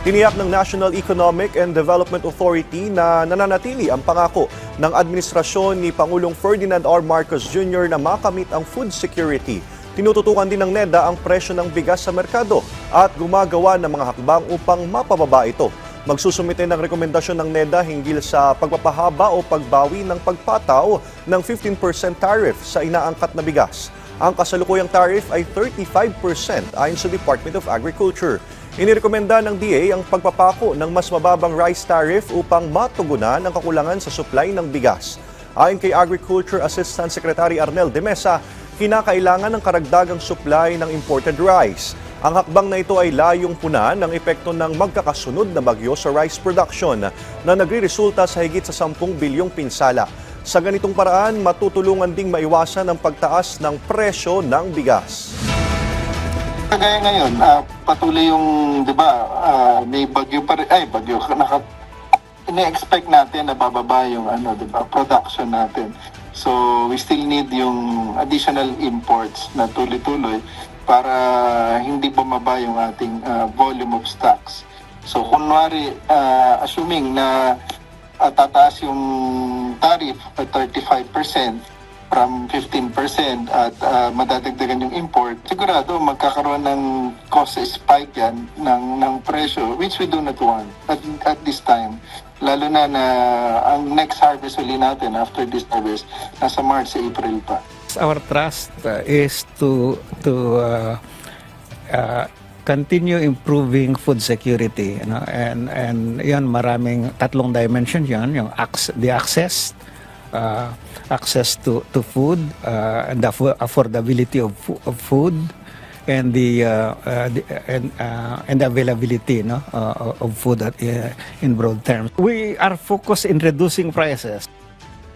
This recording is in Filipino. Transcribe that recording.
Tiniyak ng National Economic and Development Authority na nananatili ang pangako ng administrasyon ni Pangulong Ferdinand R. Marcos Jr. na makamit ang food security. Tinututukan din ng NEDA ang presyo ng bigas sa merkado at gumagawa ng mga hakbang upang mapababa ito. Magsusumite ng rekomendasyon ng NEDA hinggil sa pagpapahaba o pagbawi ng pagpataw ng 15% tariff sa inaangkat na bigas. Ang kasalukuyang tariff ay 35% ayon sa Department of Agriculture. Inirekomenda ng DA ang pagpapako ng mas mababang rice tariff upang matugunan ang kakulangan sa supply ng bigas. Ayon kay Agriculture Assistant Secretary Arnel de Mesa, kinakailangan ng karagdagang supply ng imported rice. Ang hakbang na ito ay layong punan ng epekto ng magkakasunod na bagyo sa rice production na nagre-resulta sa higit sa 10 bilyong pinsala. Sa ganitong paraan, matutulungan ding maiwasan ang pagtaas ng presyo ng bigas. Kagaya ngayon, patuloy yung, di ba, may bagyo pa rin, ina-expect natin na bababa yung di ba, production natin. So, we still need yung additional imports na tuloy-tuloy para hindi bumaba yung ating volume of stocks. So, kunwari, assuming na tataas yung tariff at 35%, from 15% at madadagdagan yung import, sigurado magkakaroon ng cost spike yan ng presyo, which we do not want at this time. Lalo na ang next harvest uli natin after this harvest, nasa March, April pa. Our trust is to continue improving food security, and yan maraming tatlong dimension yan, yung the access to food, and the affordability of food, and the availability of food in broad terms. We are focused in reducing prices.